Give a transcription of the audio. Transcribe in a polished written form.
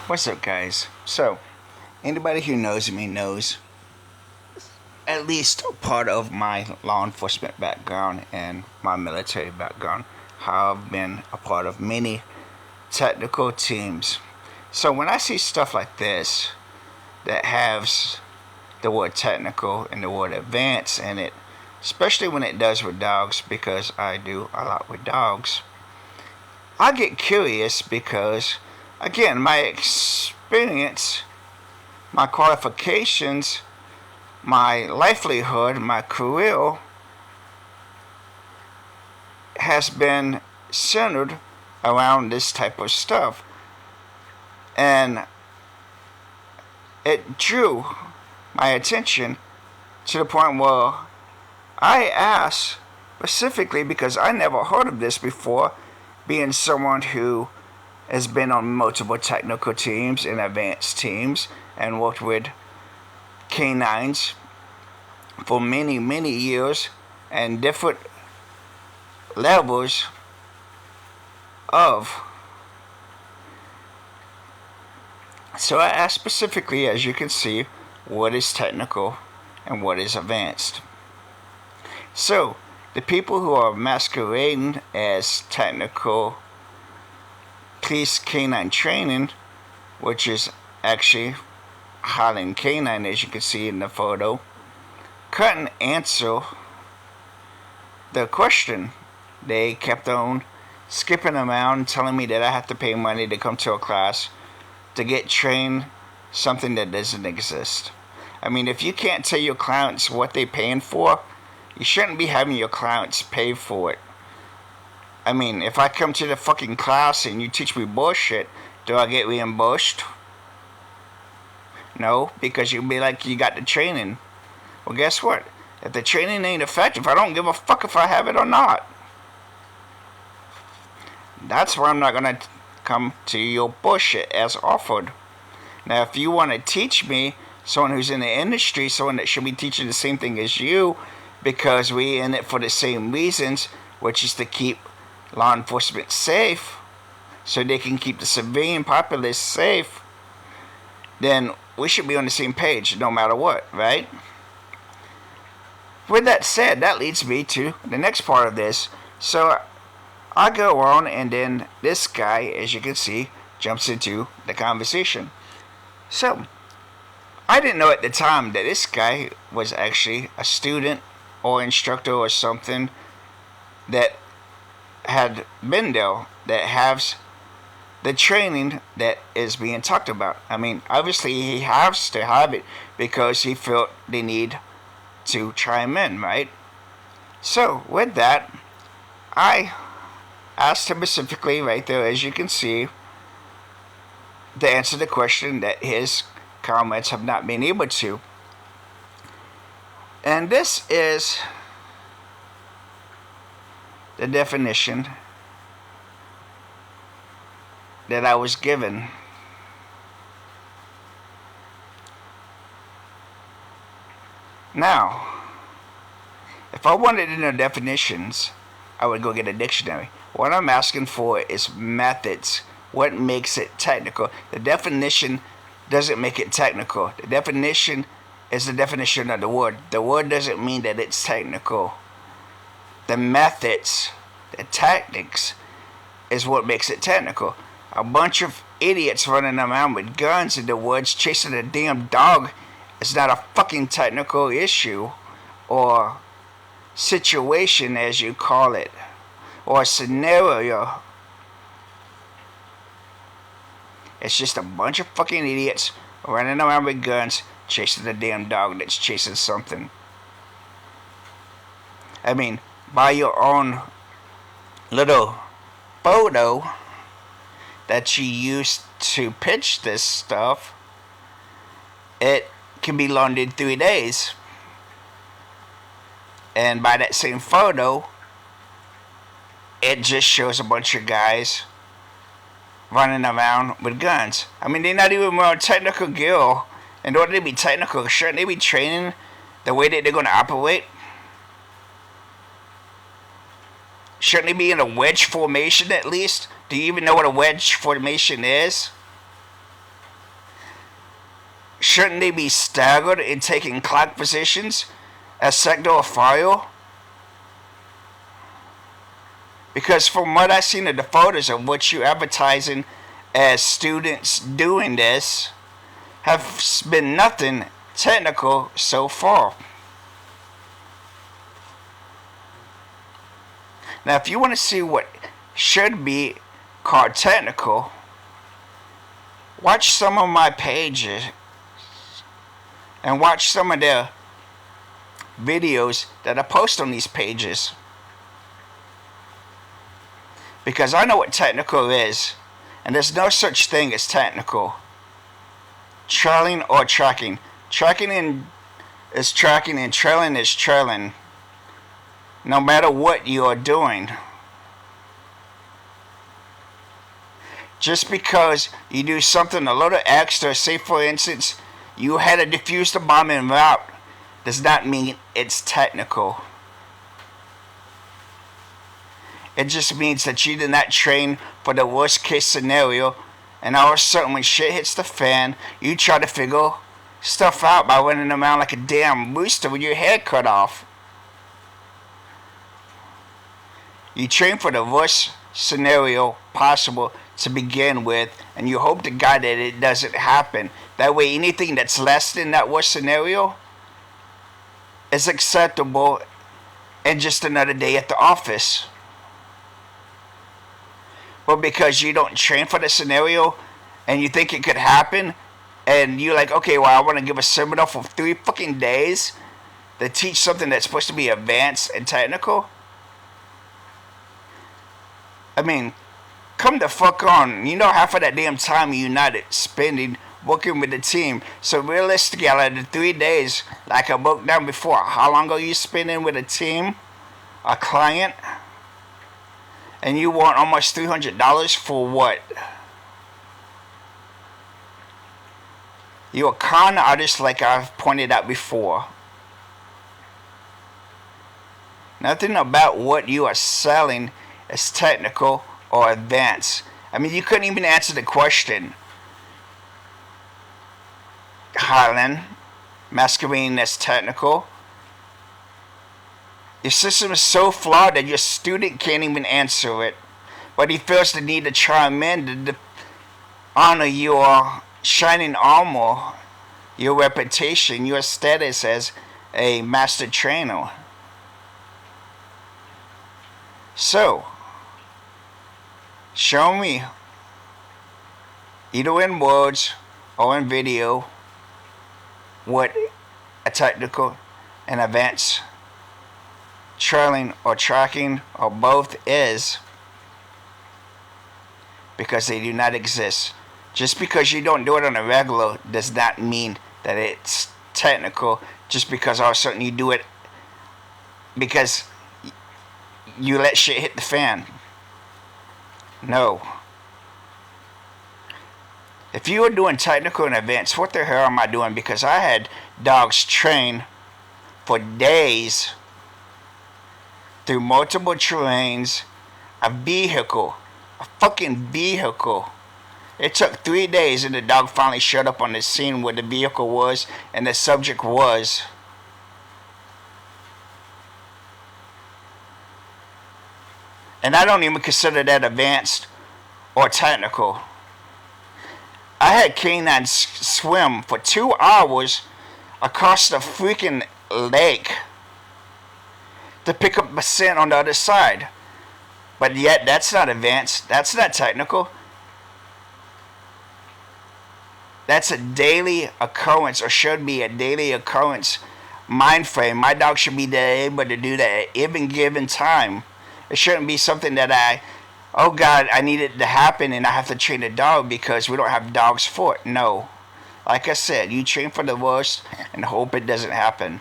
What's up, guys? So, anybody who knows me knows at least part of my law enforcement background and my military background, how I've been a part of many technical teams. So, when I see stuff like this that has the word technical and the word advanced in it, especially when it does with dogs, because I do a lot with dogs, I get curious because, again, my experience, my qualifications, my livelihood, my career has been centered around this type of stuff. And it drew my attention to the point where I asked specifically because I never heard of this before, being someone who has been on multiple technical teams and advanced teams and worked with canines for many, many years and different levels of. So I asked specifically, as you can see, what is technical and what is advanced. So the people who are masquerading as technical police canine training, which is actually Highland Canine, as you can see in the photo, couldn't answer the question. They kept on skipping around, telling me that I have to pay money to come to a class to get trained something that doesn't exist. I mean, if you can't tell your clients what they're paying for, you shouldn't be having your clients pay for it. I mean, if I come to the fucking class and you teach me bullshit, do I get reimbursed? No, because you'll be like, you got the training. Well, guess what? If the training ain't effective, I don't give a fuck if I have it or not. That's why I'm not going to come to your bullshit as offered. Now, if you want to teach me, someone who's in the industry, someone that should be teaching the same thing as you, because we in it for the same reasons, which is to keep law enforcement safe, so they can keep the civilian populace safe, then we should be on the same page no matter what, right? With that said, that leads me to the next part of this. So I go on, and then this guy, as you can see, jumps into the conversation. So I didn't know at the time that this guy was actually a student or instructor or something that had been there, that has the training that is being talked about. I mean, obviously he has to have it because he felt the need to chime in, right? So with that, I asked him specifically right there, as you can see, to answer the question that his comments have not been able to. And this is the definition that I was given. Now, if I wanted to know definitions, I would go get a dictionary. What I'm asking for is methods. What makes it technical? The definition doesn't make it technical. The definition is the definition of the word. The word doesn't mean that it's technical. The methods, the tactics, is what makes it technical. A bunch of idiots running around with guns in the woods chasing a damn dog is not a fucking technical issue or situation, as you call it, or scenario. It's just a bunch of fucking idiots running around with guns chasing a damn dog that's chasing something. I mean, by your own little photo that you used to pitch this stuff, it can be learned in 3 days. And by that same photo, it just shows a bunch of guys running around with guns. I mean, they're not even wearing technical gear. In order to be technical, shouldn't they be training the way that they're going to operate? Shouldn't they be in a wedge formation at least? Do you even know what a wedge formation is? shouldn't they be staggered in taking clock positions as sector or file? Because from what I've seen of the photos of what you advertising as students doing this, have been nothing technical so far. Now, if you want to see what should be called technical, watch some of my pages and watch some of the videos that I post on these pages. Because I know what technical is, and there's no such thing as technical. Trailing or tracking. Tracking is tracking and trailing is trailing. No matter what you are doing. Just because you do something a little extra, say for instance, you had to defuse the bomb en route, does not mean it's technical. It just means that you did not train for the worst case scenario, and all of a sudden when shit hits the fan, you try to figure stuff out by running around like a damn rooster with your head cut off. You train for the worst scenario possible to begin with, and you hope to God that it doesn't happen. That way anything that's less than that worst scenario is acceptable and just another day at the office. But because you don't train for the scenario and you think it could happen, and you're like, okay, well, I want to give a seminar for 3 fucking days to teach something that's supposed to be advanced and technical. I mean, come the fuck on. You know half of that damn time you're not spending working with the team. So realistically, out of the 3 days, like I broke down before, how long are you spending with a team, a client? And you want almost $300 for what? You're a con artist like I've pointed out before. Nothing about what you are selling is technical or advanced. I mean, you couldn't even answer the question. Highland, masquerading as technical. Your system is so flawed that your student can't even answer it. But he feels the need to chime in to honor your shining armor, your reputation, your status as a master trainer. So, show me, either in words or in video, what a technical and advanced trailing or tracking or both is, because they do not exist. Just because you don't do it on a regular does not mean that it's technical. Just because all of a sudden you do it because you let shit hit the fan. No. If you are doing technical and advanced, what the hell am I doing? Because I had dogs train for days through multiple terrains, a fucking vehicle. It took 3 days and the dog finally showed up on the scene where the vehicle was and the subject was. And I don't even consider that advanced or technical. I had canines swim for 2 hours across the freaking lake to pick up a scent on the other side. But yet, that's not advanced. That's not technical. That's a daily occurrence, or should be a daily occurrence mind frame. My dog should be able to do that at any given time. It shouldn't be something that oh God, I need it to happen and I have to train a dog because we don't have dogs for it. No. Like I said, you train for the worst and hope it doesn't happen.